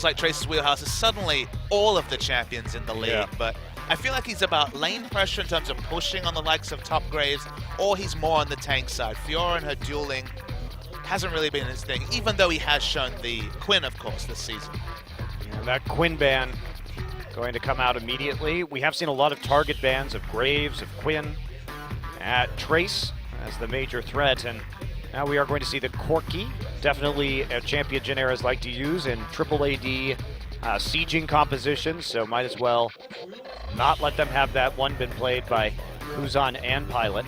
It's like Trace's wheelhouse is suddenly all of the champions in the league, but I feel like he's about lane pressure in terms of pushing on the likes of top Graves, or he's more on the tank side. Fiora and her dueling hasn't really been his thing, even though he has shown the Quinn, of course, this season. And that Quinn ban going to come out immediately. We have seen a lot of target bans of Graves, of Quinn, at Trace as the major threat, and now we are going to see the Corki, definitely a champion Jin Era's like to use in triple AD sieging compositions, so might as well not let them have that one been played by Kuzan and Pilot.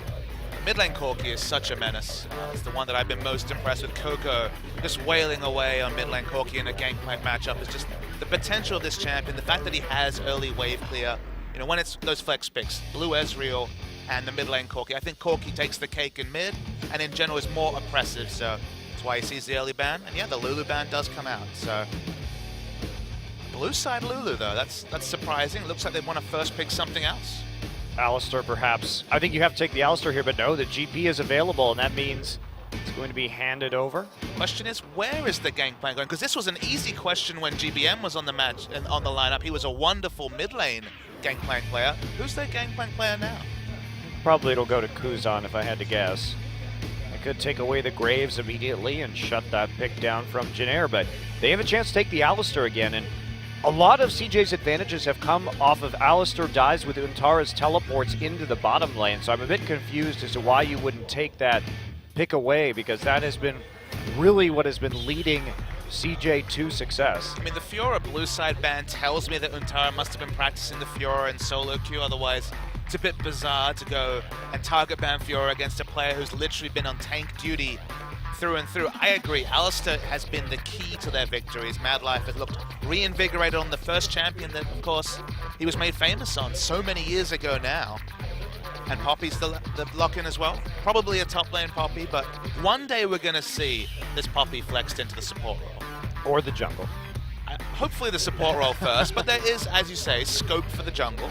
Mid lane Corki is such a menace. It's the one that I've been most impressed with. Coco just wailing away on mid lane Corki in a gangplank matchup is just the potential of this champion. The fact that he has early wave clear, you know, when it's those flex picks, Blue Ezreal and the mid lane Corki. I think Corki takes the cake in mid and in general is more oppressive, so that's why he sees the early ban. And yeah, the Lulu ban does come out, so. Blue side Lulu though, that's surprising. Looks like they want to first pick something else. Alistar perhaps. I think you have to take the Alistar here, but no, the GP is available, and that means it's going to be handed over. Question is, where is the gangplank going? Because this was an easy question when GBM was on the match and on the lineup. He was a wonderful mid lane gangplank player. Who's their gangplank player now? Probably it'll go to Kuzan if I had to guess. I could take away the Graves immediately and shut that pick down from Jin Era, but they have a chance to take the Alistar again, and a lot of CJ's advantages have come off of Alistar dies with Untara's teleports into the bottom lane, so I'm a bit confused as to why you wouldn't take that pick away, because that has been really what has been leading CJ to success. I mean, the Fiora blue side ban tells me that Untara must have been practicing the Fiora in solo queue, otherwise it's a bit bizarre to go and target ban Fiora against a player who's literally been on tank duty through and through. I agree, Alistar has been the key to their victories. Mad Life has looked reinvigorated on the first champion that, of course, he was made famous on so many years ago now. And Poppy's the lock-in as well. Probably a top lane Poppy, but one day we're going to see this Poppy flexed into the support role. Or the jungle. Hopefully the support role first, but there is, as you say, scope for the jungle.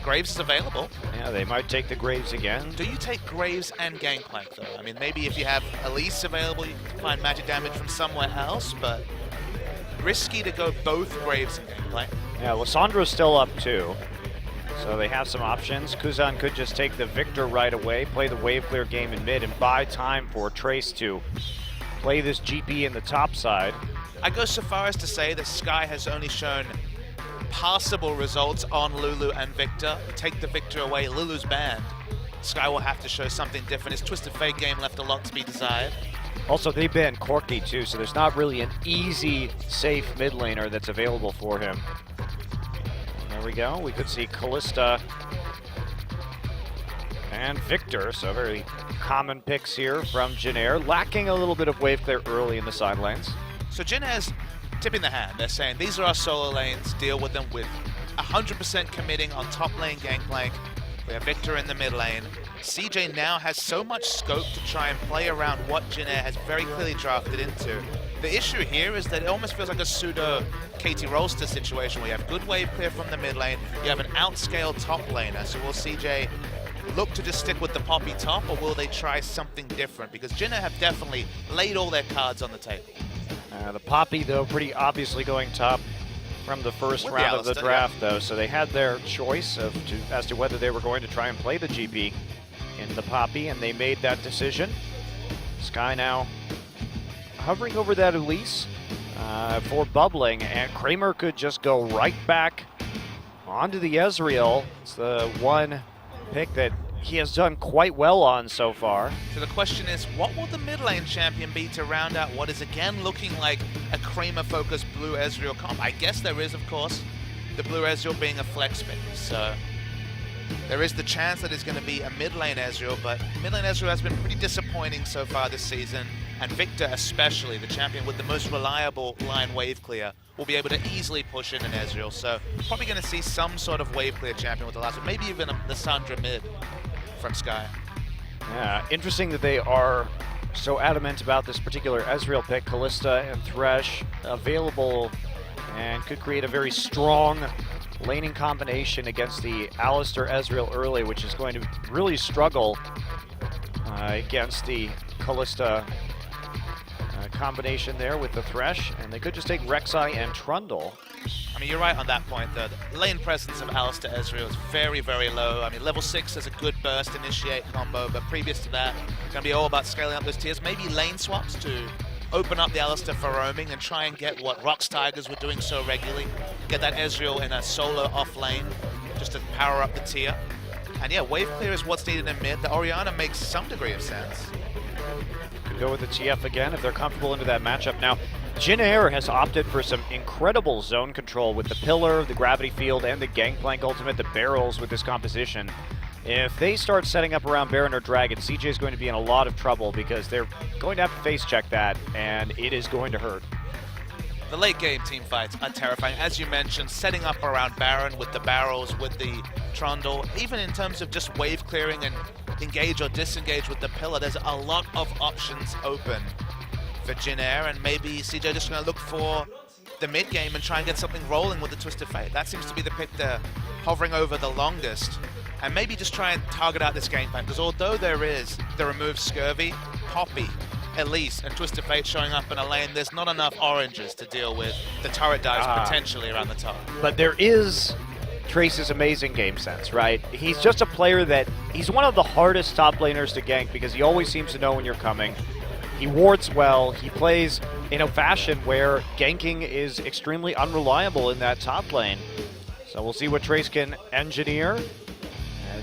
Graves is available. Yeah, they might take the Graves again. Do you take Graves and Gangplank though? I mean, maybe if you have Elise available, you can find magic damage from somewhere else, but risky to go both Graves and Gangplank. Yeah, Lissandra's still up too, so they have some options. Kuzan could just take the Victor right away, play the wave clear game in mid, and buy time for Trace to play this GP in the top side. I go so far as to say that Sky has only shown passable results on Lulu and Victor. Take the Victor away, Lulu's banned. Sky will have to show something different. His Twisted Fate game left a lot to be desired. Also, they banned Corki too, so there's not really an easy, safe mid laner that's available for him. There we go. We could see Kalista and Victor, so very common picks here from Jin Era, lacking a little bit of wave clear early in the side lanes. So Jin Era's tipping the hand. They're saying these are our solo lanes, deal with them with 100% committing on top lane Gangplank. We have Victor in the mid lane. CJ now has so much scope to try and play around what Jin Era has very clearly drafted into. The issue here is that it almost feels like a pseudo KT Rolster situation where you have good wave clear from the mid lane, you have an outscaled top laner. So will CJ look to just stick with the Poppy top, or will they try something different? Because Jin Era have definitely laid all their cards on the table. The Poppy, though, pretty obviously going top from the first round of the draft, though, so they had their choice as to whether they were going to try and play the GP in the Poppy, and they made that decision. Sky now hovering over that Elise for bubbling, and Kramer could just go right back onto the Ezreal. It's the one pick that he has done quite well on so far. So the question is, what will the mid lane champion be to round out what is again looking like a Kramer-focused Blue Ezreal comp? I guess there is, of course, the Blue Ezreal being a flex pick. So there is the chance that it's going to be a mid lane Ezreal, but mid lane Ezreal has been pretty disappointing so far this season. And Victor especially, the champion with the most reliable line wave clear, will be able to easily push in an Ezreal. So probably going to see some sort of wave clear champion with the last one, maybe even a Lissandra mid from Sky. Yeah, interesting that they are so adamant about this particular Ezreal pick. Kalista and Thresh available and could create a very strong laning combination against the Alistar Ezreal early, which is going to really struggle against the Kalista combination there with the Thresh, and they could just take Rek'Sai and Trundle. I mean, you're right on that point, though. The lane presence of Alistar Ezreal is very, very low. I mean, level 6 has a good burst initiate combo, but previous to that, it's going to be all about scaling up those tiers. Maybe lane swaps to open up the Alistar for roaming and try and get what Rox Tigers were doing so regularly. Get that Ezreal in a solo off lane just to power up the tier. And yeah, wave clear is what's needed in mid. The Orianna makes some degree of sense. Could go with the TF again if they're comfortable into that matchup. Now, Jin Air has opted for some incredible zone control with the Pillar, the Gravity Field, and the Gangplank Ultimate, the barrels with this composition. If they start setting up around Baron or Dragon, CJ is going to be in a lot of trouble because they're going to have to face check that, and it is going to hurt. The late game team fights are terrifying. As you mentioned, setting up around Baron with the barrels, with the Trundle, even in terms of just wave clearing and engage or disengage with the Pillar, there's a lot of options open for Jin Air, and maybe CJ just going to look for the mid game and try and get something rolling with the Twisted Fate. That seems to be the pick they're hovering over the longest. And maybe just try and target out this game plan, because although there is the removed Scurvy, Poppy, Elise, and Twisted Fate showing up in a lane, there's not enough oranges to deal with the turret dives potentially around the top. But there is Trace's amazing game sense, right? He's just a player that, he's one of the hardest top laners to gank because he always seems to know when you're coming. He wards well, he plays in a fashion where ganking is extremely unreliable in that top lane. So we'll see what Trace can engineer.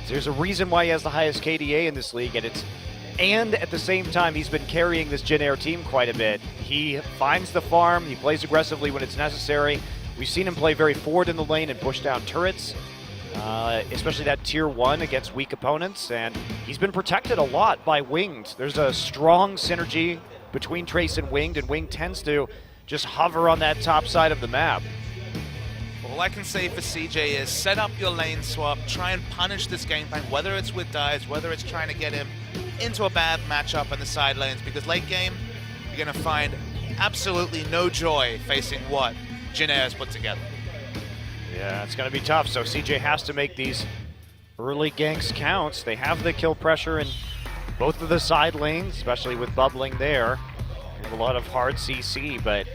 There's a reason why he has the highest KDA in this league, and at the same time, he's been carrying this Jin Air team quite a bit. He finds the farm, he plays aggressively when it's necessary. We've seen him play very forward in the lane and push down turrets, especially that tier 1 against weak opponents, and he's been protected a lot by Winged. There's a strong synergy between Trace and Winged tends to just hover on that top side of the map. All I can say for CJ is set up your lane swap, try and punish this game plan, whether it's with dives, whether it's trying to get him into a bad matchup in the side lanes, because late game, you're going to find absolutely no joy facing what Jin Air has put together. Yeah, it's going to be tough, so CJ has to make these early ganks count. They have the kill pressure in both of the side lanes, especially with bubbling there. And a lot of hard CC, but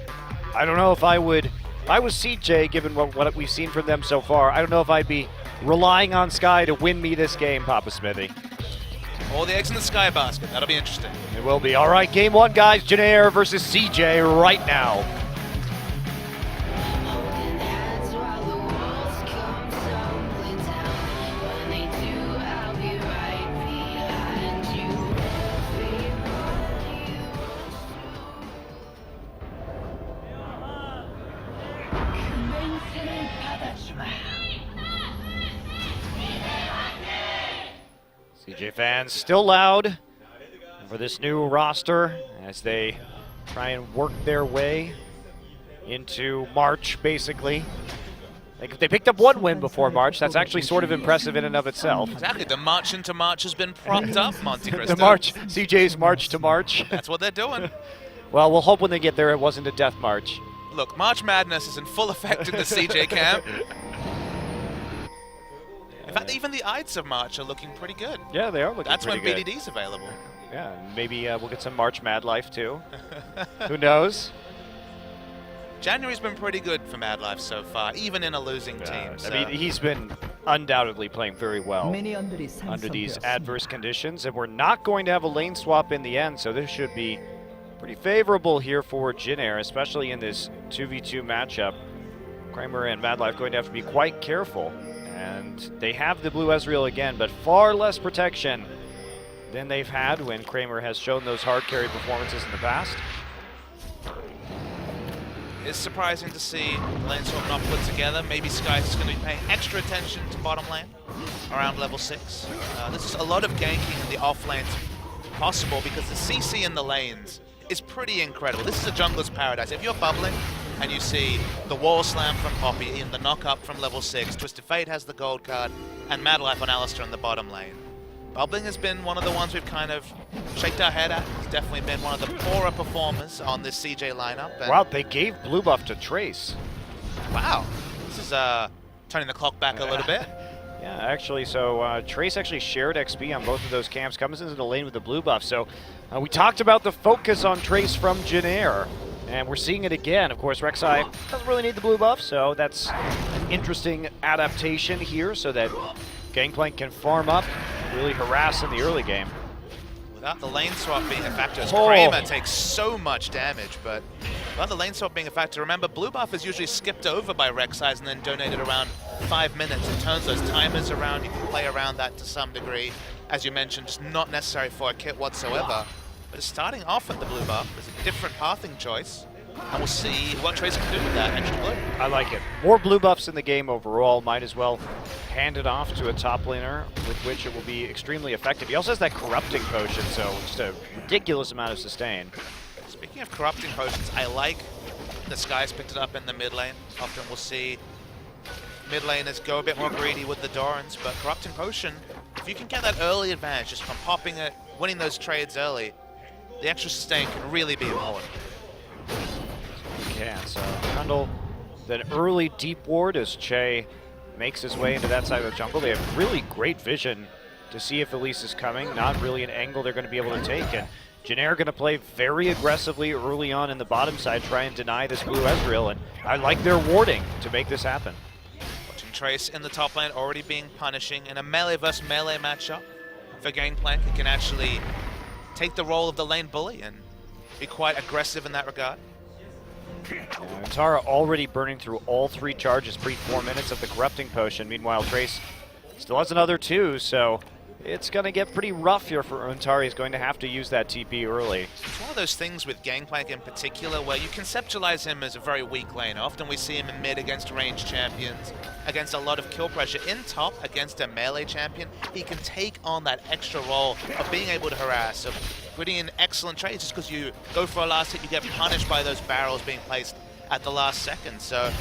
I don't know if I was CJ, given what we've seen from them so far, I don't know if I'd be relying on Sky to win me this game, Papa Smithy. All the eggs in the Sky basket. That'll be interesting. It will be. All right, game 1, guys. Jin Air versus CJ right now. CJ fans still loud for this new roster as they try and work their way into March, basically. They picked up 1 win before March. That's actually sort of impressive in and of itself. Exactly. The march into March has been propped up, Monte Cristo. The March, CJ's March to March. That's what they're doing. Well, we'll hope when they get there it wasn't a death march. Look, March Madness is in full effect in the CJ camp. In fact, even the Ides of March are looking pretty good. Yeah, they are looking That's pretty when good. BDD's available. Yeah, maybe we'll get some March Mad Life too. Who knows? January's been pretty good for Mad Life so far, even in a losing team. So. I mean, he's been undoubtedly playing very well under these adverse conditions, and we're not going to have a lane swap in the end, so this should be pretty favorable here for Jin Air, especially in this 2v2 matchup. Kramer and Mad Life going to have to be quite careful. And they have the blue Ezreal again, but far less protection than they've had when Kramer has shown those hard carry performances in the past. It's surprising to see lane swap not put together. Maybe Sky's is going to be paying extra attention to bottom lane around level 6. This is a lot of ganking in the off lanes possible because the CC in the lanes is pretty incredible. This is a jungler's paradise. If you're bubbling and you see the wall slam from Poppy in the knock-up from level 6, Twisted Fate has the gold card, and Mad Life on Alistar in the bottom lane. Bubbling has been one of the ones we've kind of shaked our head at. It's definitely been one of the poorer performers on this CJ lineup. And wow, they gave blue buff to Trace. Wow, this is turning the clock back a little bit. Yeah, actually, so Trace actually shared XP on both of those camps, comes into the lane with the blue buff, so We talked about the focus on Trace from Janair, and we're seeing it again. Of course, Rek'Sai doesn't really need the blue buff, so that's an interesting adaptation here so that Gangplank can farm up, really harass in the early game. Without the lane swap being a factor, as Kramer takes so much damage, but without the lane swap being a factor, remember, blue buff is usually skipped over by Rek'Sai and then donated around 5 minutes. It turns those timers around, you can play around that to some degree. As you mentioned, just not necessary for a kit whatsoever. But it's starting off at the blue buff. There's a different pathing choice, and we'll see what Trace can do with that extra blue. I like it. More blue buffs in the game overall. Might as well hand it off to a top laner, with which it will be extremely effective. He also has that corrupting potion, so just a ridiculous amount of sustain. Speaking of corrupting potions, I like the Sky's picked it up in the mid lane. Often we'll see mid laners go a bit more greedy with the Dorans, but corrupting potion, if you can get that early advantage just from popping it, winning those trades early, the extra sustain can really be important. Yeah, so handle that early deep ward as Che makes his way into that side of the jungle. They have really great vision to see if Elise is coming. Not really an angle they're going to be able to take. And Janair going to play very aggressively early on in the bottom side, try and deny this blue Ezreal. And I like their warding to make this happen. Watching Trace in the top lane already being punishing in a melee versus melee matchup for Gangplank. He can actually take the role of the lane bully and be quite aggressive in that regard. Tara already burning through all 3 charges pre-4 minutes of the corrupting potion. Meanwhile, Trace still has another 2, so it's going to get pretty rough here for Untari. He's going to have to use that TP early. It's one of those things with Gangplank in particular where you conceptualize him as a very weak lane. Often we see him in mid against ranged champions, against a lot of kill pressure. In top against a melee champion, he can take on that extra role of being able to harass, of putting in excellent trades. Just because you go for a last hit, you get punished by those barrels being placed at the last second. So,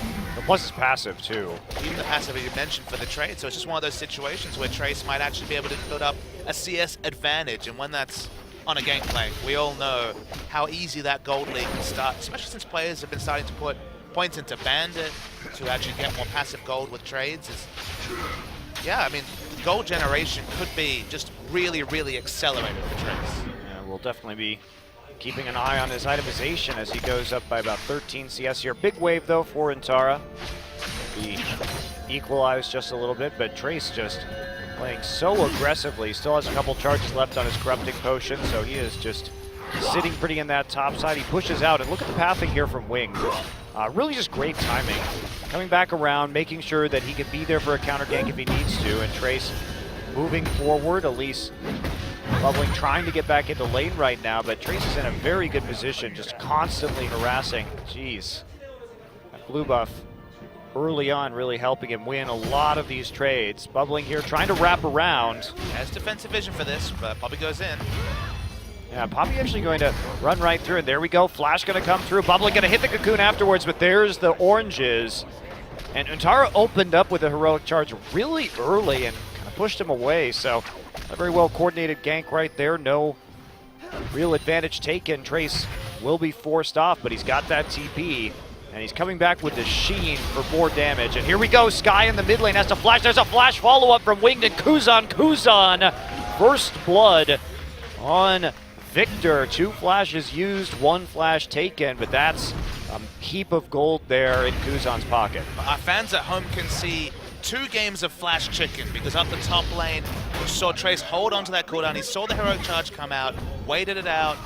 plus it's passive too. Even the passive you mentioned for the trade. So it's just one of those situations where Trace might actually be able to build up a CS advantage. And when that's on a Gangplank, we all know how easy that gold league can start, especially since players have been starting to put points into Bandit to actually get more passive gold with trades. Yeah, I mean, gold generation could be just really, really accelerated for Trace. Yeah, we'll definitely be keeping an eye on his itemization as he goes up by about 13 CS here. Big wave though for Intara. He equalized just a little bit, but Trace just playing so aggressively. Still has a couple charges left on his corrupting potion, so he is just sitting pretty in that top side. He pushes out, and look at the pathing here from Wing. Really just great timing. Coming back around, making sure that he can be there for a counter gank if he needs to, and Trace moving forward. Elise Bubbling trying to get back into lane right now, but Trace is in a very good position, just constantly harassing. Jeez. That blue buff early on really helping him win a lot of these trades. Bubbling here, trying to wrap around. Has defensive vision for this, but Poppy goes in. Yeah, Poppy actually going to run right through, and there we go. Flash going to come through. Bubbling going to hit the cocoon afterwards, but there's the oranges. And Untara opened up with a heroic charge really early and kind of pushed him away, so a very well coordinated gank right there. No real advantage taken. Trace will be forced off, but he's got that TP, and he's coming back with the Sheen for more damage. And here we go. Sky in the mid lane has to flash. There's a flash follow-up from Winged and Kuzan. Kuzan, first blood on Victor. 2 flashes used, 1 flash taken, but that's a heap of gold there in Kuzan's pocket. Our fans at home can see 2 games of flash chicken, because up the top lane, we saw Trace hold onto that cooldown. He saw the heroic charge come out, waited it out,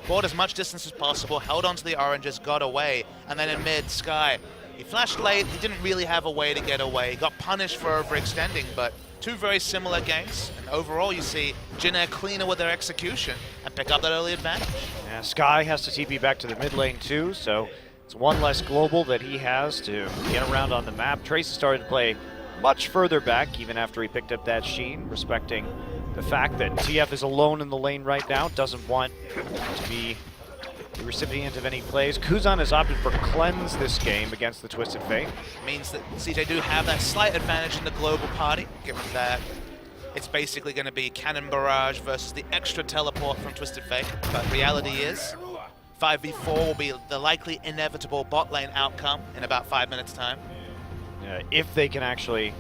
bought as much distance as possible, held onto the oranges, got away, and then in mid, Sky, he flashed late. He didn't really have a way to get away. He got punished for overextending, but 2 very similar ganks, and overall you see Jin Air cleaner with their execution and pick up that early advantage. Yeah, Sky has to TP back to the mid lane too, so it's 1 less global that he has to get around on the map. Trace started to play much further back, even after he picked up that Sheen, respecting the fact that TF is alone in the lane right now, doesn't want to be the recipient of any plays. Kuzan has opted for Cleanse this game against the Twisted Fate. Means that CJ do have that slight advantage in the global party, given that it's basically going to be Cannon Barrage versus the extra teleport from Twisted Fate. But reality is, 5v4 will be the likely inevitable bot lane outcome in about 5 minutes' time. If they can actually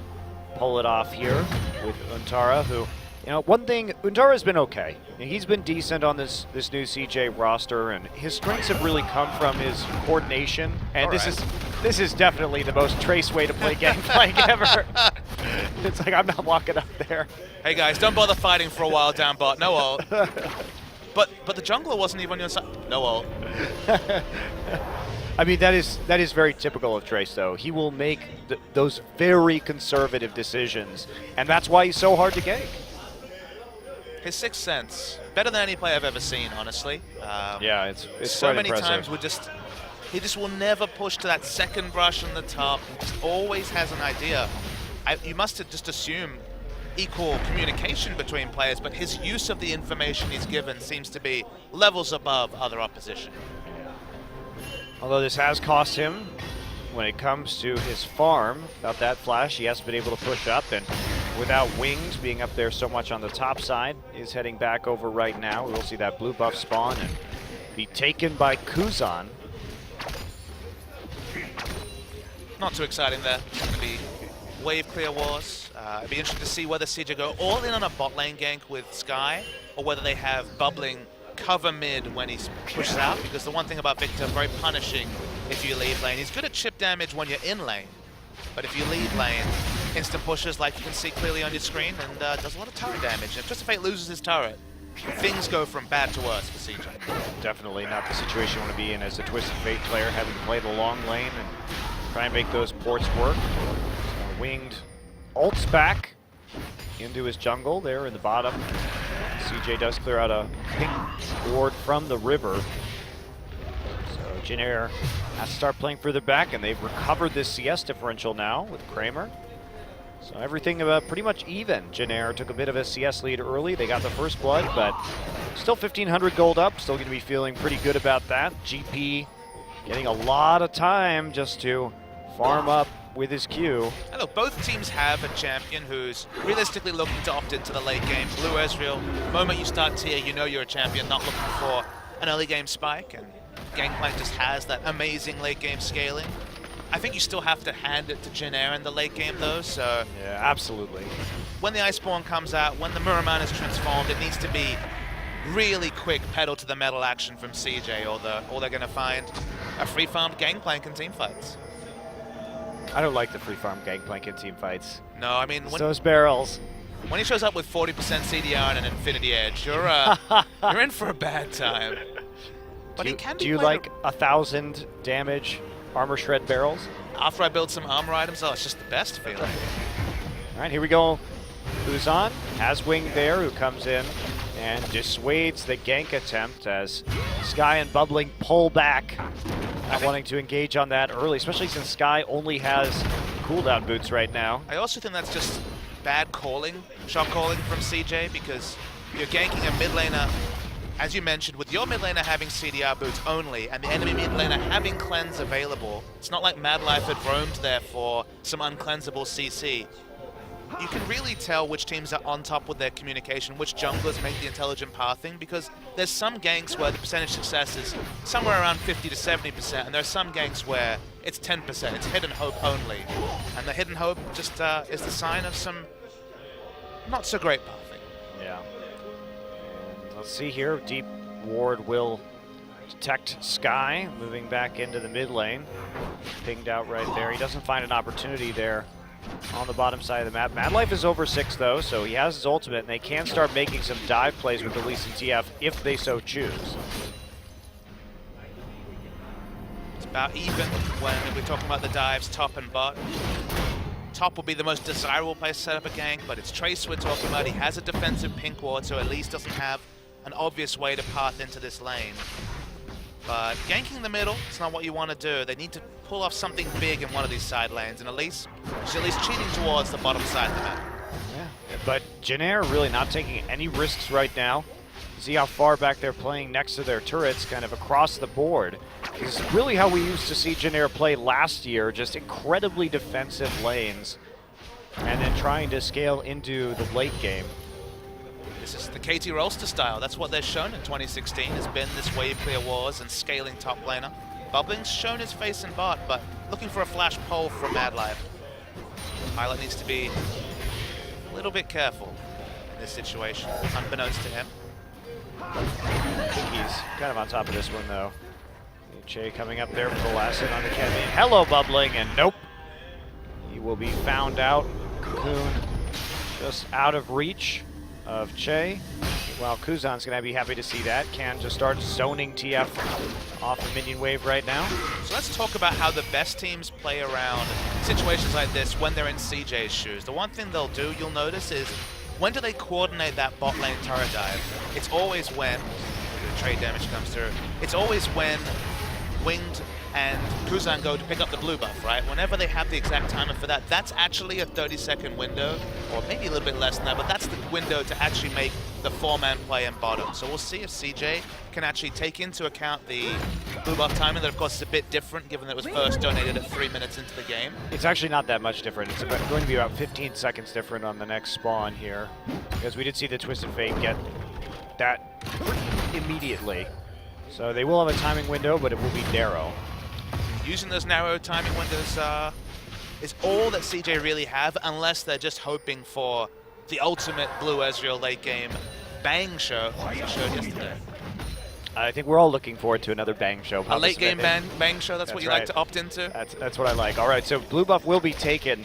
pull it off here with Untara, who, you know, one thing, Untara has been okay. He's been decent on this new CJ roster, and his strengths have really come from his coordination. And this is definitely the most Trace way to play Gangplank ever. It's like, I'm not walking up there. Hey guys, don't bother fighting for a while down bot. No ult. But the jungler wasn't even on your side. No ult. I mean, that is very typical of Trace, though. He will make those very conservative decisions, and that's why he's so hard to gank. His sixth sense, better than any player I've ever seen, honestly. Yeah, it's so quite many impressive. times he just will never push to that second brush on the top. He just always has an idea. You must just assume equal communication between players, but his use of the information he's given seems to be levels above other opposition. Although this has cost him when it comes to his farm. Without that flash, he hasn't been able to push up, and without Wings being up there so much on the top side, is heading back over right now. We'll see that blue buff spawn and be taken by Kuzan. Not too exciting there. It's going to be wave clear wars. It'd be interesting to see whether CJ go all in on a bot lane gank with Sky, or whether they have bubbling cover mid when he pushes out, because the one thing about Victor, very punishing if you leave lane. He's good at chip damage when you're in lane, but if you leave lane, instant pushes like you can see clearly on your screen, and does a lot of turret damage. If Just Fate loses his turret, things go from bad to worse for CJ. Definitely not the situation you want to be in as a Twisted Fate player, having to play the long lane and try and make those ports work. So Winged ults back into his jungle there in the bottom. CJ does clear out a pink ward from the river. So Jin has to start playing further back, and they've recovered this CS differential now with Kramer. So everything pretty much even. Jin took a bit of a CS lead early. They got the first blood, but still 1,500 gold up. Still going to be feeling pretty good about that. GP getting a lot of time just to farm up with his Q. And look, both teams have a champion who's realistically looking to opt into the late game. Blue Ezreal, the moment you start tier, you know you're a champion, not looking for an early game spike, and Gangplank just has that amazing late game scaling. I think you still have to hand it to Jin in the late game though, so... Yeah, absolutely. When the Iceborne comes out, when the Muraman is transformed, it needs to be really quick pedal to the metal action from CJ, or they're gonna find a free farmed Gangplank in team fights. I don't like the free farm Gangplank in team fights. No, I mean... Those barrels. When he shows up with 40% CDR and an Infinity Edge, you're in for a bad time. But do you like 1,000 damage armor shred barrels? After I build some armor items, it's just the best feeling. All right, here we go. Kuzan has Wing there, who comes in and dissuades the gank attempt as Sky and Bubbling pull back. Not wanting to engage on that early, especially since Sky only has cooldown boots right now. I also think that's just bad calling, shot calling from CJ, because you're ganking a mid laner, as you mentioned, with your mid laner having CDR boots only, and the enemy mid laner having cleanse available. It's not like Mad Life had roamed there for some uncleansable CC. You can really tell which teams are on top with their communication, which junglers make the intelligent pathing, because there's some ganks where the percentage success is somewhere around 50 to 70%, and there's some ganks where it's 10%, it's hidden hope only. And the hidden hope just is the sign of some not so great pathing. Yeah. And let's see here, Deep Ward will detect Sky, moving back into the mid lane. Pinged out right there. He doesn't find an opportunity there on the bottom side of the map. Mad Life is over 6 though, so he has his ultimate, and they can start making some dive plays with Elise and TF if they so choose. It's about even when we're talking about the dives, top and bot. Top will be the most desirable place to set up a gank, but it's Trace we're talking about. He has a defensive pink ward, so Elise doesn't have an obvious way to path into this lane. But ganking the middle, it's not what you want to do. They need to pull off something big in one of these side lanes, and Elise, she's at least cheating towards the bottom side of the map. Yeah, but Jin really not taking any risks right now. See how far back they're playing next to their turrets, kind of across the board. This is really how we used to see Jin play last year, just incredibly defensive lanes, and then trying to scale into the late game. This is the KT Rolster style. That's what they've shown in 2016, has been this wave clear wars and scaling top laner. Bubbling's shown his face in bot, but looking for a flash pole from Mad Life. Pilot needs to be a little bit careful in this situation, unbeknownst to him. I think he's kind of on top of this one, though. Che coming up there for the last hit on the Ken. Hello, Bubbling, and nope. He will be found out. Cocoon just out of reach of Che. Well, Kuzan's going to be happy to see that. Can just start zoning TF off the minion wave right now. So let's talk about how the best teams play around situations like this when they're in CJ's shoes. The one thing they'll do, you'll notice, is when do they coordinate that bot lane turret dive? It's always when the trade damage comes through. It's always when Winged and Kuzan go to pick up the blue buff, right? Whenever they have the exact timer for that, that's actually a 30-second window, or maybe a little bit less than that, but that's the window to actually make the 4-man play in bottom. So we'll see if CJ can actually take into account the blue buff timing. That, of course, is a bit different, given that it was first donated at 3 minutes into the game. It's actually not that much different. It's going to be about 15 seconds different on the next spawn here, because we did see the Twisted Fate get that immediately. So they will have a timing window, but it will be narrow. Using those narrow timing windows is all that CJ really have, unless they're just hoping for the ultimate Blue Ezreal late game bang show, as it showed yesterday. I think we're all looking forward to another bang show. A late game bang show, that's what you right. like to opt into? That's what I like. All right, so blue buff will be taken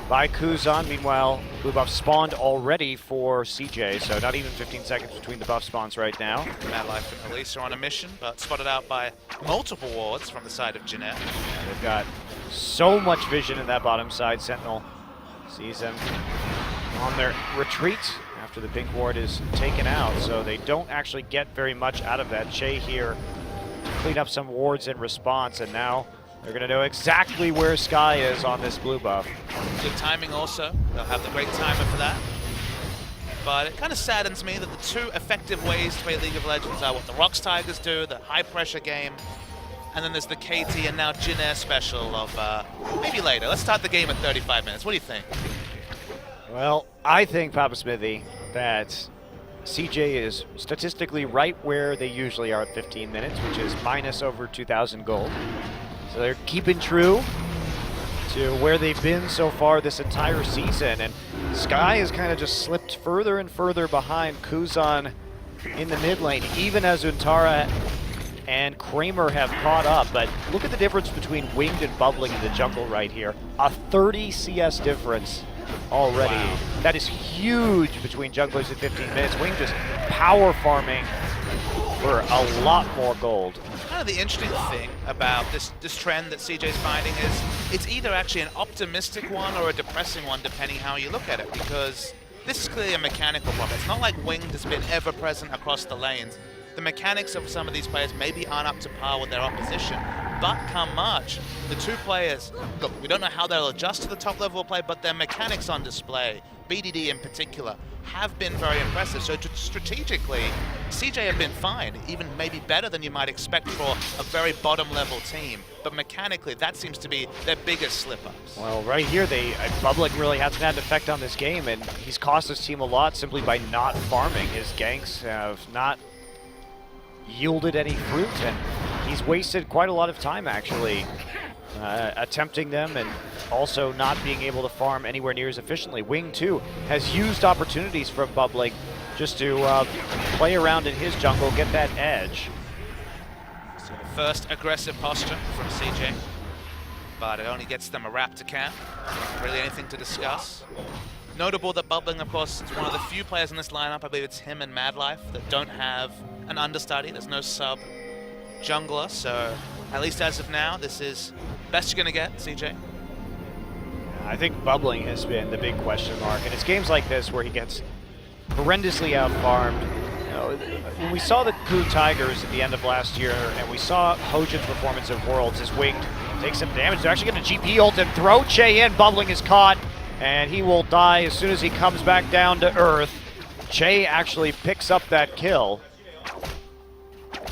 by Kuzan. Meanwhile, blue buff spawned already for CJ, so not even 15 seconds between the buff spawns right now. Mad Life and Elise are on a mission, but spotted out by multiple wards from the side of Jeanette. They've got so much vision in that bottom side. Sentinel sees them on their retreat after the pink ward is taken out, so they don't actually get very much out of that. Che here to clean up some wards in response, and now they're going to know exactly where Sky is on this blue buff. Good timing also. They'll have the great timer for that. But it kind of saddens me that the two effective ways to play League of Legends are what the Rocks Tigers do, the high-pressure game, and then there's the KT and now Jin Air special of maybe later. Let's start the game at 35 minutes. What do you think? Well, I think, Papa Smithy, that CJ is statistically right where they usually are at 15 minutes, which is minus over 2,000 gold. So they're keeping true to where they've been so far this entire season, and Sky has kind of just slipped further and further behind Kuzan in the mid lane, even as Untara and Kramer have caught up. But look at the difference between Winged and Bubbling in the jungle right here. A 30 CS difference already. Wow. That is huge between junglers at 15 minutes. Winged just power farming for a lot more gold. Kind of the interesting thing about this trend that CJ's finding is it's either actually an optimistic one or a depressing one, depending how you look at it, because this is clearly a mechanical problem. It's not like Winged has been ever present across the lanes. The mechanics of some of these players maybe aren't up to par with their opposition, but come March, the two players, look, we don't know how they'll adjust to the top level of play, but their mechanics on display, BDD in particular, have been very impressive. So strategically, CJ have been fine, even maybe better than you might expect for a very bottom level team. But mechanically, that seems to be their biggest slip-ups. Well, right here, Bubbling really hasn't had an effect on this game, and he's cost his team a lot simply by not farming. His ganks have not yielded any fruit, and he's wasted quite a lot of time actually attempting them, and also not being able to farm anywhere near as efficiently. Wing, too, has used opportunities from Bubbling just to play around in his jungle, get that edge. So the first aggressive posture from CJ, but it only gets them a Raptor camp. Not really anything to discuss. Notable that Bubbling, of course, is one of the few players in this lineup, I believe it's him and Mad Life, that don't have an understudy. There's no sub jungler, so at least as of now, this is best you're going to get, CJ. I think Bubbling has been the big question mark, and it's games like this where he gets horrendously out-farmed. You know, when we saw the Ku Tigers at the end of last year, and we saw Hojin's performance of Worlds, his Winged takes some damage. They're actually going to GP ult and throw Che in. Bubbling is caught, and he will die as soon as he comes back down to earth. Che actually picks up that kill.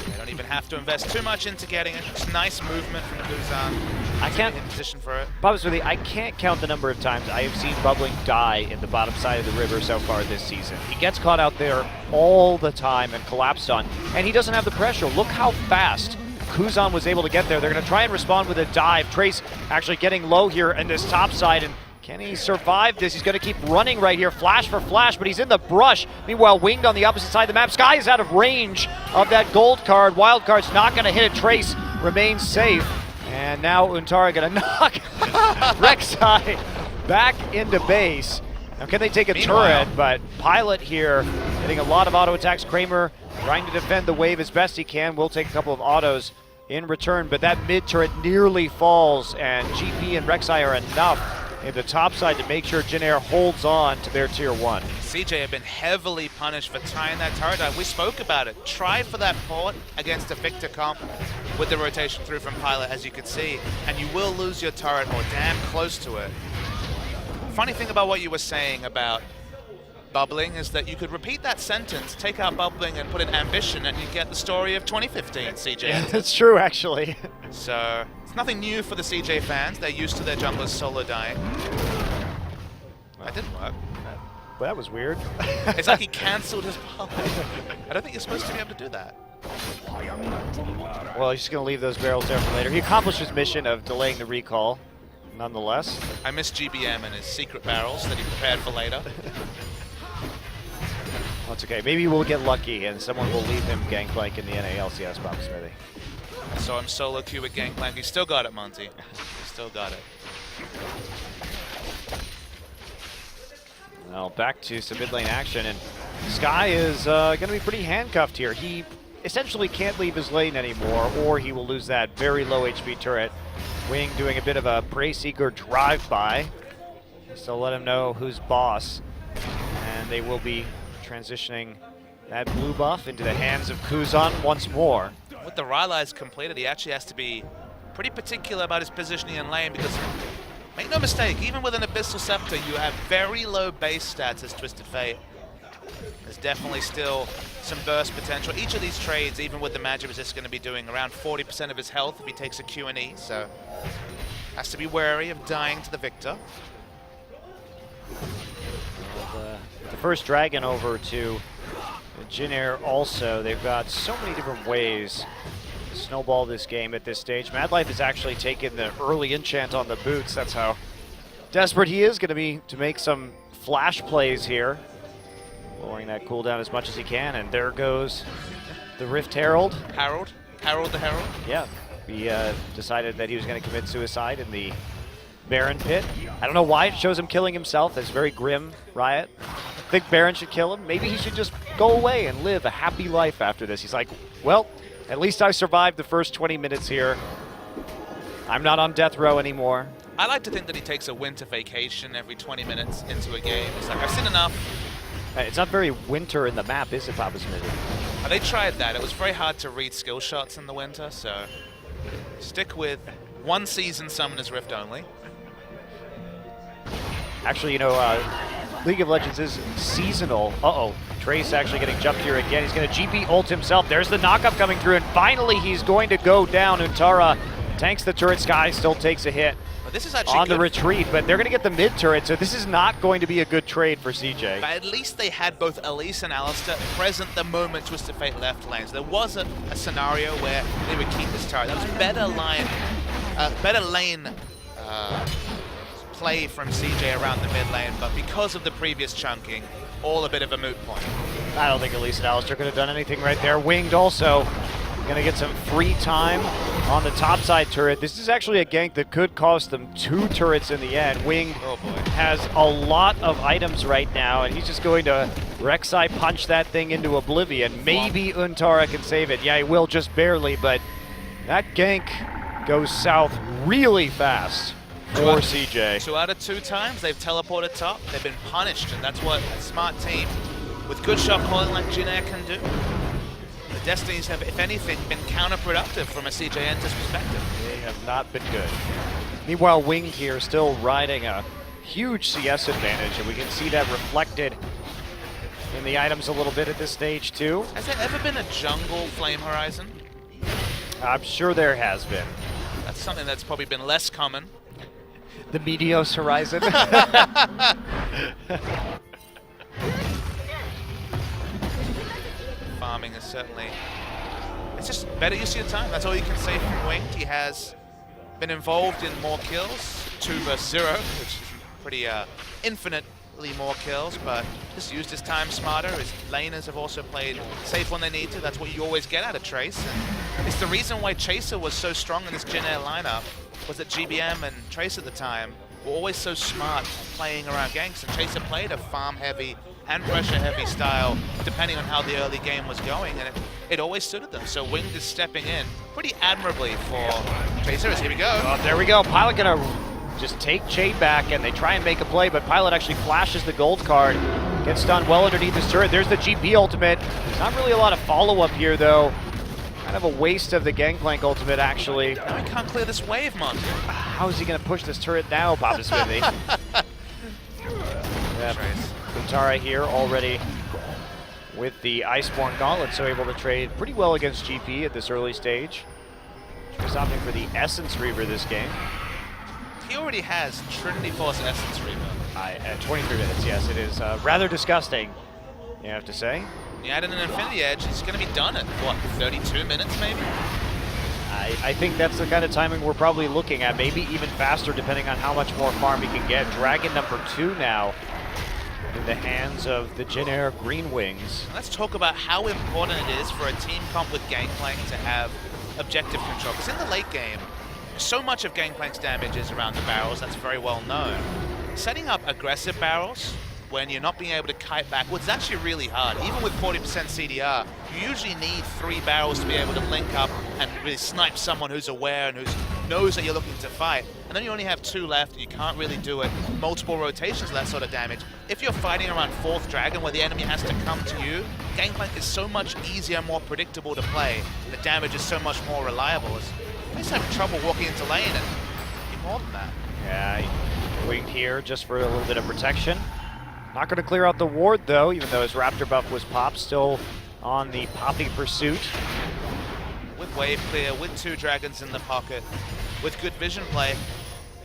They don't even have to invest too much into getting it. It's nice movement from Kuzan. I can't in position for it. Obviously, I can't count the number of times I have seen Bubbling die in the bottom side of the river so far this season. He gets caught out there all the time and collapsed on, and he doesn't have the pressure. Look how fast Kuzan was able to get there. They're going to try and respond with a dive. Trace actually getting low here in this top side and Can he survive this? He's going to keep running right here, flash for flash, but he's in the brush. Meanwhile, Winged on the opposite side of the map. Sky is out of range of that gold card. Wild card's not going to hit it. Trace remains safe. And now Untara going to knock Rek'Sai back into base. Now can they take a turret? But Pilot here getting a lot of auto attacks. Kramer trying to defend the wave as best he can. Will take a couple of autos in return, but that mid turret nearly falls, and GP and Rek'Sai are enough in the top side to make sure Jin Air holds on to their tier 1. CJ have been heavily punished for tying that turret out. We spoke about it. Try for that port against a Victor comp with the rotation through from Pilot, as you can see, and you will lose your turret or damn close to it. Funny thing about what you were saying about bubbling is that you could repeat that sentence, take out bubbling and put in ambition, and you get the story of 2015 CJ. Yeah, that's true, actually. So it's nothing new for the CJ fans. They're used to their junglers solo dying. That didn't work. Well, that was weird. It's like he cancelled his bubble. I don't think you're supposed to be able to do that. Well, he's just going to leave those barrels there for later. He accomplished his mission of delaying the recall, nonetheless. I miss GBM and his secret barrels that he prepared for later. That's okay. Maybe we'll get lucky and someone will leave him Gangplank in the NALCS Bob Smithy. I saw him solo queue with Gangplank. He still got it, Monty. He still got it. Now back to some mid lane action, and Sky is going to be pretty handcuffed here. He essentially can't leave his lane anymore, or he will lose that very low HP turret. Wing doing a bit of a Prey Seeker drive-by, so let him know who's boss. And they will be transitioning that blue buff into the hands of Kuzan once more. With the Rylai's completed, he actually has to be pretty particular about his positioning in lane, because make no mistake, even with an Abyssal Scepter, you have very low base stats as Twisted Fate. There's definitely still some burst potential. Each of these trades, even with the magic resist, is going to be doing around 40% of his health if he takes a Q&E, so has to be wary of dying to the Victor. The first Dragon over to Jin Air also. They've got so many different ways to snowball this game at this stage. Madlife has actually taken the early enchant on the boots. That's how desperate he is going to be to make some flash plays here. Lowering that cooldown as much as he can, and there goes the Rift Herald. Harold the Herald? Yeah, he decided that he was going to commit suicide in the Baron pit. I don't know why it shows him killing himself. That's very grim, Riot. I think Baron should kill him. Maybe he should just go away and live a happy life after this. He's like, well, at least I survived the first 20 minutes here. I'm not on death row anymore. I like to think that he takes a winter vacation every 20 minutes into a game. He's like, I've seen enough. It's not very winter in the map, is it, Papa Smithy? They tried that. It was very hard to read skill shots in the winter, so stick with one season Summoner's Rift only. Actually, you know, League of Legends is seasonal. Uh-oh. Trace actually getting jumped here again. He's going to GP ult himself. There's the knockup coming through, and finally he's going to go down. Untara tanks the turret. Sky still takes a hit. But this is actually on the retreat, but they're going to get the mid turret, so this is not going to be a good trade for CJ. But at least they had both Elise and Alistair present the moment Twisted Fate left lanes. There was a scenario where they would keep this turret. That was better lane play from CJ around the mid lane, but because of the previous chunking, all a bit of a moot point. I don't think Elise and Alistair could have done anything right there. Winged also going to get some free time on the topside turret. This is actually a gank that could cost them 2 turrets in the end. Winged has a lot of items right now, and he's just going to Rek'Sai punch that thing into oblivion. Maybe Untara can save it. Yeah, he will just barely, but that gank goes south really fast for CJ. 2 out of 2 times they've teleported top. They've been punished, and that's what a smart team with good shot calling like Jin Air can do. The Destinies have, if anything, been counterproductive from a CJ Entus perspective. They have not been good. Meanwhile, Winged here still riding a huge CS advantage, and we can see that reflected in the items a little bit at this stage too. Has there ever been a jungle Flame Horizon? I'm sure there has been. That's something that's probably been less common. The Meteos Horizon. Farming is certainly, it's just better use of your time. That's all you can say from Winged. He has been involved in more kills, 2 versus 0, which pretty infinitely more kills, but just used his time smarter. His laners have also played safe when they need to. That's what you always get out of Trace. And it's the reason why Chaser was so strong in this Jin Air lineup, was that GBM and Trace at the time were always so smart playing around ganks, and Chaser played a farm-heavy and pressure-heavy style, depending on how the early game was going, and it always suited them. So Winged is stepping in pretty admirably for Chaser. Here we go. Oh, there we go. Pilot gonna just take Jade back, and they try and make a play, but Pilot actually flashes the gold card, gets done well underneath his turret. There's the GP ultimate. There's not really a lot of follow-up here, though. Kind of a waste of the Gangplank ultimate, actually. Now he can't clear this wave, Mon. How is he going to push this turret now, Papa Smithy? Yep. Kutara here already with the Iceborne Gauntlet, so able to trade pretty well against GP at this early stage. He's opting for the Essence Reaver this game. He already has Trinity Force Essence Reaver. At 23 minutes, yes. It is rather disgusting, you have to say. You add in an Infinity Edge, he's going to be done at, what, 32 minutes maybe? I think that's the kind of timing we're probably looking at, maybe even faster depending on how much more farm he can get. Dragon number 2 now in the hands of the Jin Air Greenwings. Let's talk about how important it is for a team comp with Gangplank to have objective control. Because in the late game, so much of Gangplank's damage is around the barrels, that's very well known. Setting up aggressive barrels when you're not being able to kite backwards is actually really hard. Even with 40% CDR, you usually need 3 barrels to be able to link up and really snipe someone who's aware and who knows that you're looking to fight. And then you only have 2 left, and you can't really do it. Multiple rotations of that sort of damage. If you're fighting around 4th Dragon where the enemy has to come to you, Gangplank is so much easier and more predictable to play. The damage is so much more reliable. You just have trouble walking into lane and be more than that. Yeah, Winged here just for a little bit of protection. Not going to clear out the ward, though, even though his Raptor buff was popped. Still on the Poppy pursuit. With wave clear, with 2 dragons in the pocket, with good vision play,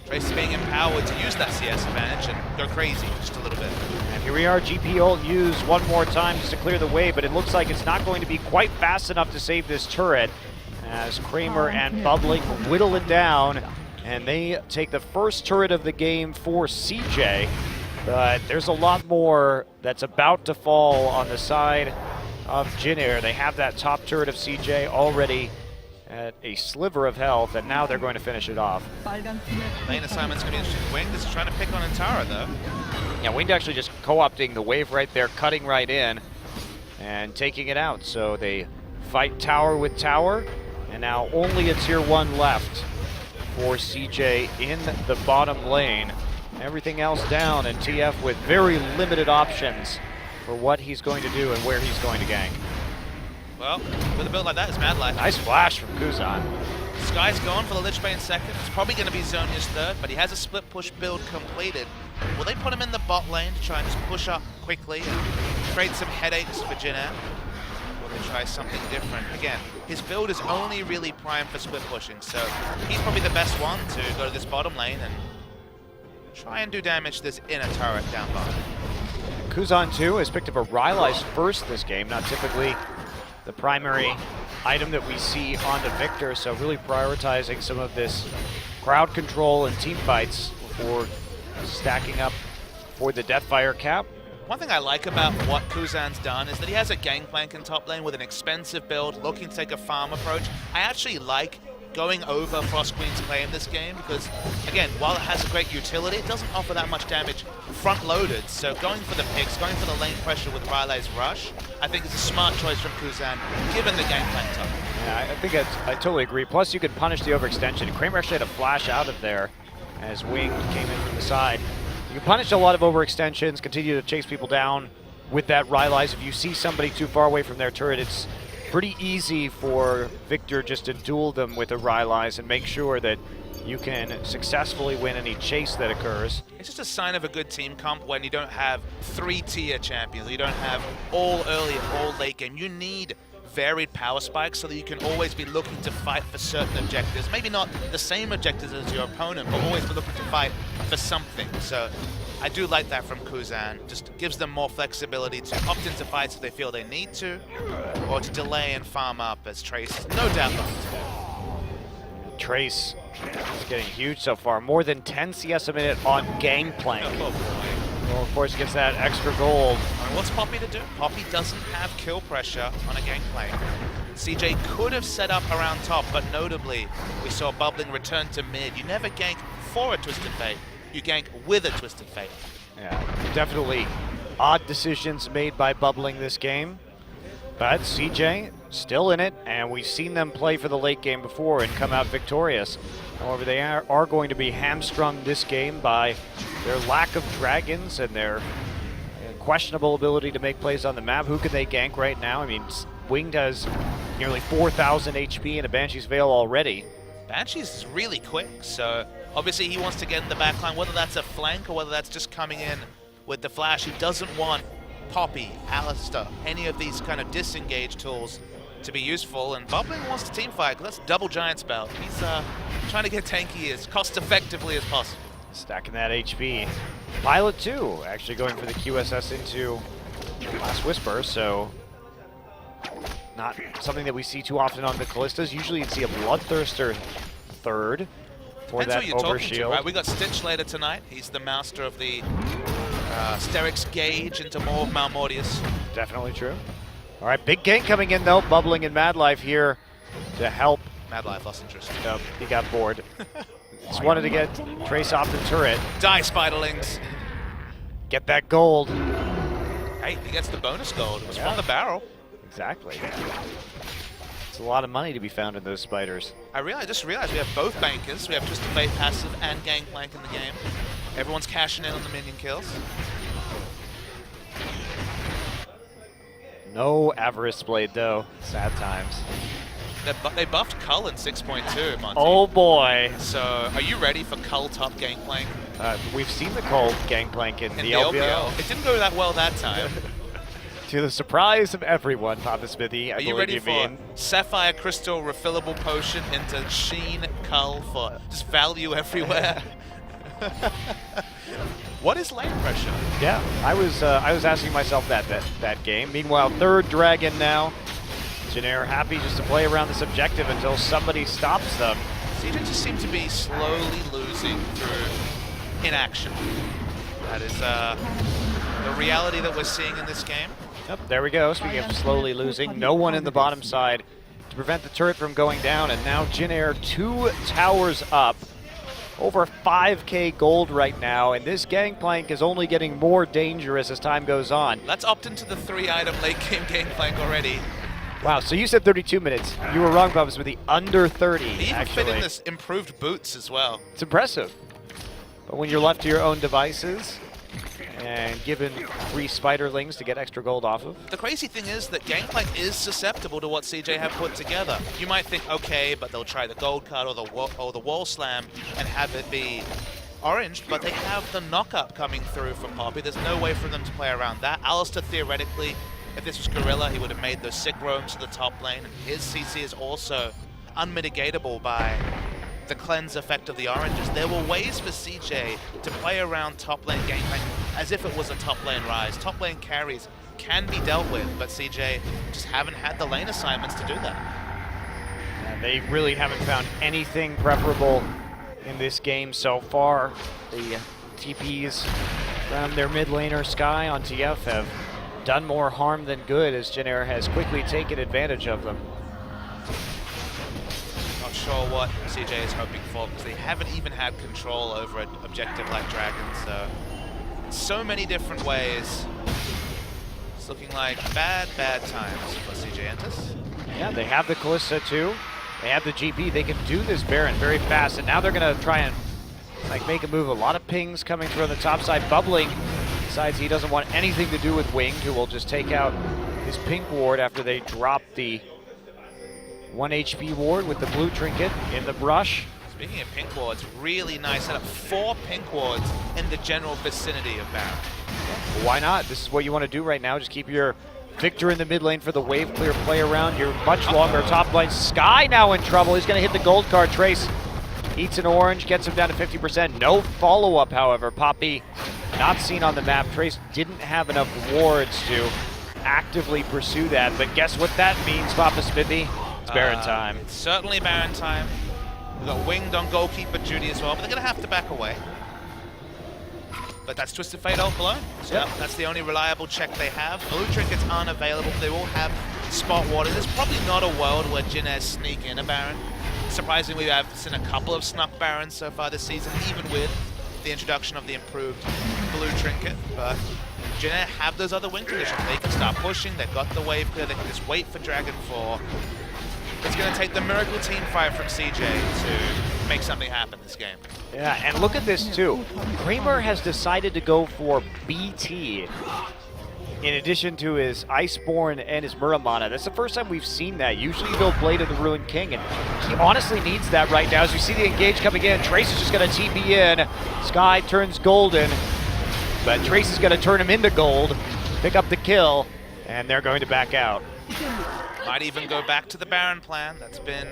Trace being empowered to use that CS advantage and go crazy just a little bit. And here we are, GP ult used one more time just to clear the wave, but it looks like it's not going to be quite fast enough to save this turret, as Kramer and Bubbling whittle it down, and they take the first turret of the game for CJ. But there's a lot more that's about to fall on the side of Jin Air. They have that top turret of CJ already at a sliver of health, and now they're going to finish it off. Lane assignment's going to be interesting. Winged is trying to pick on Antara, though. Yeah, Winged actually just co-opting the wave right there, cutting right in, and taking it out. So they fight tower with tower, and now only a tier 1 left for CJ in the bottom lane. Everything else down, and TF with very limited options for what he's going to do and where he's going to gank. Well, with a build like that, it's mad life. Nice flash from Kuzan. Sky's gone for the Lich Bane second. It's probably going to be Zhonya's third, but he has a split push build completed. Will they put him in the bot lane to try and just push up quickly and create some headaches for Jin Air? Or will they try something different? Again, his build is only really primed for split pushing, so he's probably the best one to go to this bottom lane and try and do damage to this inner turret down bottom. Kuzan, too, has picked up a Rylai's first this game, not typically the primary item that we see on the Victor, so really prioritizing some of this crowd control and team fights before stacking up for the Deathfire cap. One thing I like about what Kuzan's done is that he has a Gangplank in top lane with an expensive build, looking to take a farm approach. I actually like going over Frost Queen's Claim this game because, again, while it has a great utility, it doesn't offer that much damage front-loaded. So going for the picks, going for the lane pressure with Rylai's Rush, I think is a smart choice from Kuzan, given the Gangplank top. Yeah, I think I totally agree. Plus, you could punish the overextension. Kramer actually had a flash out of there as Wing came in from the side. You can punish a lot of overextensions, continue to chase people down with that Rylai's. If you see somebody too far away from their turret, it's pretty easy for Victor just to duel them with a Rylai's and make sure that you can successfully win any chase that occurs. It's just a sign of a good team comp when you don't have 3-tier champions. You don't have all early and all late game. You need varied power spikes so that you can always be looking to fight for certain objectives. Maybe not the same objectives as your opponent, but always be looking to fight for something. So I do like that from Kuzan. Just gives them more flexibility to opt into fights if they feel they need to, or to delay and farm up as Trace, no doubt. Trace is getting huge so far. More than 10 CS a minute on Gangplank. Oh boy. Well, of course, gets that extra gold. I mean, what's Poppy to do? Poppy doesn't have kill pressure on a Gangplank. CJ could have set up around top, but notably, we saw Bubbling return to mid. You never gank for a Twisted Fate. You gank with a Twisted Fate. Yeah, definitely odd decisions made by Bubbling this game. But CJ still in it, and we've seen them play for the late game before and come out victorious. However, they are going to be hamstrung this game by their lack of dragons and their questionable ability to make plays on the map. Who can they gank right now? I mean, Winged has nearly 4,000 HP in a Banshee's Veil already. Banshee's is really quick, so obviously he wants to get in the backline, whether that's a flank or whether that's just coming in with the flash. He doesn't want Poppy, Alistair, any of these kind of disengage tools to be useful, and Bubbling wants to team fight, because that's double Giant Spell. He's trying to get tanky as cost effectively as possible. Stacking that HP. Pilot 2 actually going for the QSS into Last Whisper, so not something that we see too often on the Callistas. Usually you'd see a Bloodthirster third for that overshield. Right? We got Stitch later tonight. He's the master of the Sterix Gauge into more Malmortius. Definitely true. All right, big gank coming in though. Bubbling and Mad Life here to help. Mad Life lost interest. Nope, he got bored. Just wanted to get Trace off the turret. Die, Spiderlings. Get that gold. Hey, he gets the bonus gold. It was from the barrel. Exactly. It's a lot of money to be found in those spiders. I just realized we have both bankers. We have Twisted Fate passive and Gangplank in the game. Everyone's cashing in on the minion kills. No Avarice Blade though. Sad times. They buffed Cull in 6.2, Monty. Oh boy. So, are you ready for Cull top Gangplank? We've seen the Cull Gangplank in the LPL. It didn't go that well that time. To the surprise of everyone, Papa Smithy, Are you ready for Sapphire Crystal refillable potion into Sheen Cull for just value everywhere? What is lane pressure? Yeah, I was asking myself that game. Meanwhile, third dragon now. Janair happy just to play around this objective until somebody stops them. CJ just seems to be slowly losing through inaction. That is the reality that we're seeing in this game. Yep, there we go. Speaking of slowly losing, no one in the bottom side to prevent the turret from going down, and now Janair 2 towers up. Over 5k gold right now, and this Gangplank is only getting more dangerous as time goes on. Let's opt into the 3-item late game Gangplank already. Wow, so you said 32 minutes. You were wrong, Bubs, with the under 30, He even actually. fit in this improved boots as well. It's impressive. But when you're left to your own devices and given 3 spiderlings to get extra gold off of. The crazy thing is that Gangplank is susceptible to what CJ have put together. You might think, okay, but they'll try the gold card or the wall slam and have it be orange, but they have the knock-up coming through from Poppy. There's no way for them to play around that. Alistair, theoretically, if this was Gorilla, he would have made those sick roams to the top lane. And his CC is also unmitigatable by the cleanse effect of the oranges. There were ways for CJ to play around top lane Gangplank as if it was a top lane rise. Top lane carries can be dealt with, but CJ just haven't had the lane assignments to do that. And they really haven't found anything preferable in this game so far. The TPs from their mid laner Sky on TF have done more harm than good as Janair has quickly taken advantage of them. Not sure what CJ is hoping for because they haven't even had control over an objective like Dragon, so many different ways. It's looking like bad times for CJ Entus. Yeah, they have the Callista too. They have the GP. They can do this Baron very fast, and now they're gonna try and make a move. A lot of pings coming through on the top side. Bubbling decides he doesn't want anything to do with Winged, who will just take out his pink ward after they drop the 1 HP ward with the blue trinket in the brush. Speaking of pink wards, really nice setup. 4 pink wards in the general vicinity of Baron. Well, why not? This is what you want to do right now. Just keep your Victor in the mid lane for the wave clear play around. Your much longer top lane. Sky now in trouble. He's going to hit the gold card. Trace eats an orange, gets him down to 50%. No follow-up, however. Poppy not seen on the map. Trace didn't have enough wards to actively pursue that, but guess what that means, Papa Smithy? It's Baron time. It's certainly Baron time. We've got winged on goalkeeper duty as well, but they're going to have to back away. But that's Twisted Fate ult blown. So that's the only reliable check they have. Blue trinkets aren't available. They will have spot water. There's probably not a world where Jin Air sneak in a Baron. Surprisingly, we have seen a couple of snuck Barons so far this season, even with the introduction of the improved blue trinket. But Jin Air have those other wing conditions. They can start pushing. They've got the wave clear. They can just wait for Dragon 4. It's going to take the miracle team fight from CJ to make something happen this game. Yeah, and look at this too. Kramer has decided to go for BT in addition to his Iceborne and his Muramana. That's the first time we've seen that. Usually you go Blade of the Ruined King, and he honestly needs that right now. As we see the engage coming in, Trace is just going to TP in. Sky turns golden, but Trace is going to turn him into gold, pick up the kill, and they're going to back out. Might even go back to the Baron plan. That's been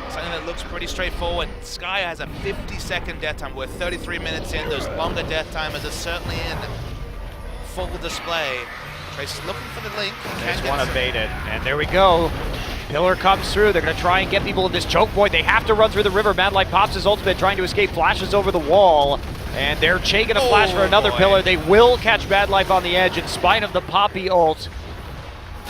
something that looks pretty straightforward. Sky has a 50-second death time. We're 33 minutes in. Those longer death timers are certainly in full display. Trace is looking for the link. They just want to bait it. And there we go. Pillar comes through. They're going to try and get people in this choke point. They have to run through the river. Mad Light pops his ultimate, trying to escape, flashes over the wall. And they're Che going to flash for another pillar. They will catch Mad Life on the edge in spite of the Poppy ult.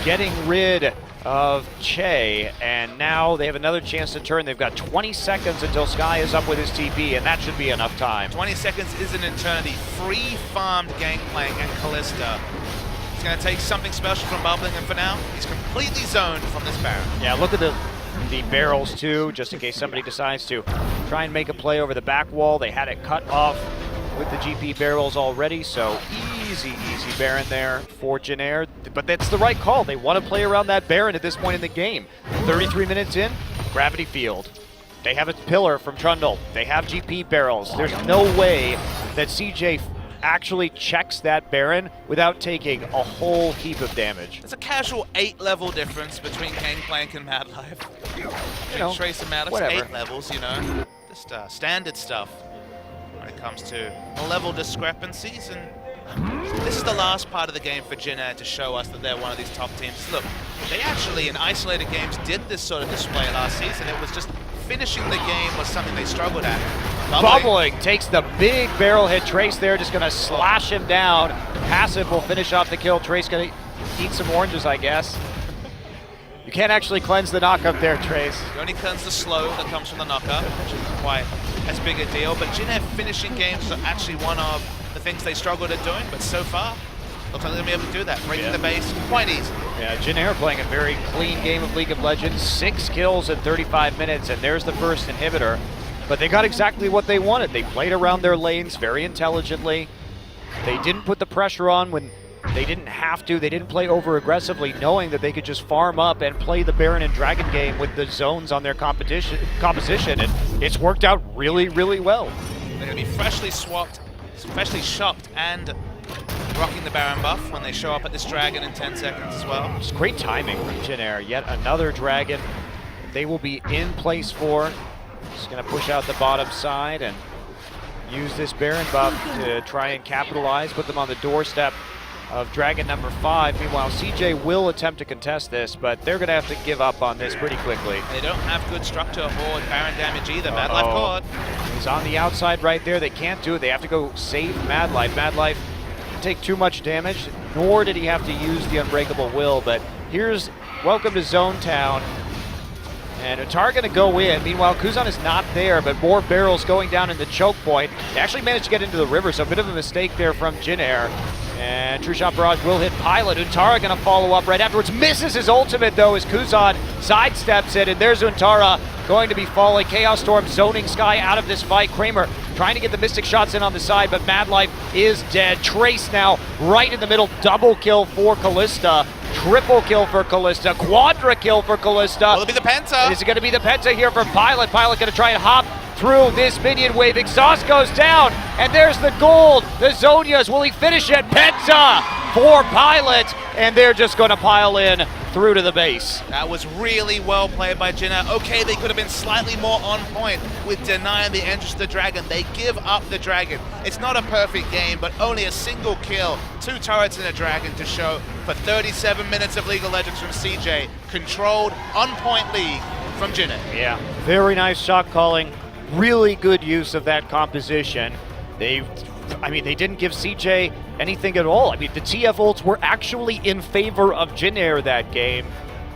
Getting rid of Che, and now they have another chance to turn. They've got 20 seconds until Sky is up with his TP, and that should be enough time. 20 seconds is an eternity. Free farmed Gangplank and Callista. It's going to take something special from Bubbling, and for now, he's completely zoned from this Baron. Yeah, look at the barrels too, just in case somebody decides to try and make a play over the back wall. They had it cut off with the GP barrels already, so easy Baron there for Jin Air. But that's the right call. They want to play around that Baron at this point in the game. 33 minutes in, Gravity Field. They have a pillar from Trundle. They have GP barrels. There's no way that CJ actually checks that Baron without taking a whole heap of damage. It's a casual 8-level difference between Gangplank and Mad Life. You know, Trace and Mad Life, 8 levels, you know. Just standard stuff when it comes to level discrepancies. And this is the last part of the game for Jin Air to show us that they're one of these top teams. Look, they actually in isolated games did this sort of display last season. It was just finishing the game was something they struggled at. Bubbling takes the big barrel hit. Trace there just going to slash him down. Passive will finish off the kill. Trace going to eat some oranges, I guess. You can't actually cleanse the knockup there, Trace. You only cleanse the slow that comes from the knockup, which isn't quite as big a deal. But Jin Air finishing games are actually one of the things they struggled at doing, but so far, looks like they're going to be able to do that. Breaking the base quite easy. Yeah, Jin Air playing a very clean game of League of Legends. 6 kills in 35 minutes, and there's the first inhibitor. But they got exactly what they wanted. They played around their lanes very intelligently. They didn't put the pressure on when they didn't have to. They didn't play over aggressively, knowing that they could just farm up and play the Baron and Dragon game with the zones on their composition, and it's worked out really, really well. They're going to be freshly swapped, freshly shopped, and rocking the Baron buff when they show up at this Dragon in 10 seconds as well. It's great timing from Jin Air. Yet another Dragon they will be in place for. Just going to push out the bottom side and use this Baron buff to try and capitalize, put them on the doorstep of Dragon number 5. Meanwhile, CJ will attempt to contest this, but they're going to have to give up on this pretty quickly. They don't have good structure or Baron damage either. Mad Life caught. He's on the outside right there. They can't do it. They have to go save Mad Life. Mad Life didn't take too much damage, nor did he have to use the Unbreakable Will, but here's welcome to Zone Town. And Utar going to go in. Meanwhile, Kuzan is not there, but more barrels going down in the choke point. They actually managed to get into the river, so a bit of a mistake there from Jin Air. And True Shot Barrage will hit Pilot. Untara going to follow up right afterwards. Misses his ultimate, though, as Kuzan sidesteps it. And there's Untara going to be falling. Chaos Storm zoning Sky out of this fight. Kramer trying to get the Mystic shots in on the side, but Mad Life is dead. Trace now right in the middle. Double kill for Callista. Triple kill for Callista. Quadra kill for Callista. Will it be the Penta? Is it going to be the Penta here for Pilot? Pilot going to try and hop through this minion wave. Exhaust goes down, and there's the gold. The Zonias, will he finish it? Penta for Pilot, and they're just going to pile in through to the base. That was really well played by Jin Air. Okay, they could have been slightly more on point with denying the entrance to the Dragon. They give up the Dragon. It's not a perfect game, but only a single kill, 2 turrets and a Dragon to show for 37 minutes of League of Legends from CJ. Controlled, on-point league from Jin Air. Yeah, very nice shot calling really good use of that composition. They didn't give CJ anything at all. I mean, the TF ults were actually in favor of Jin Air that game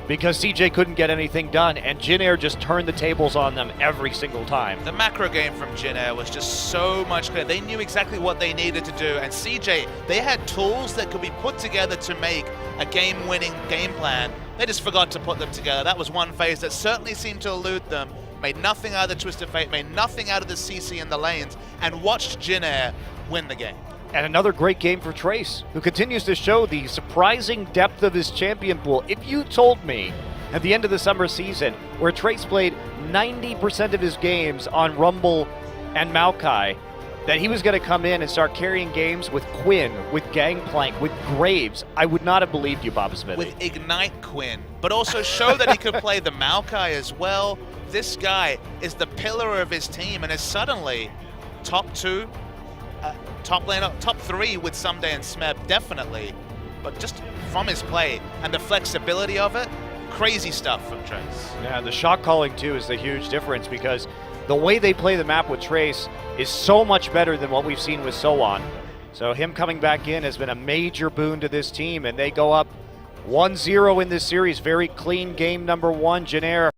because CJ couldn't get anything done, and Jin Air just turned the tables on them every single time. The macro game from Jin Air was just so much clearer. They knew exactly what they needed to do, and CJ, they had tools that could be put together to make a game-winning game plan. They just forgot to put them together. That was one phase that certainly seemed to elude them. Made nothing out of the Twisted Fate, made nothing out of the CC in the lanes, and watched Jin Air win the game. And another great game for Trace, who continues to show the surprising depth of his champion pool. If you told me at the end of the summer season, where Trace played 90% of his games on Rumble and Maokai, that he was going to come in and start carrying games with Quinn, with Gangplank, with Graves, I would not have believed you, Baba Smithy. With Ignite Quinn, but also show that he could play the Maokai as well. This guy is the pillar of his team and is suddenly top two, top three with Someday and Smeb, definitely. But just from his play and the flexibility of it, crazy stuff from Trace. Yeah, the shot calling too is the huge difference because the way they play the map with Trace is so much better than what we've seen with Soan. So him coming back in has been a major boon to this team, and they go up 1-0 in this series. Very clean game number one. Jin Air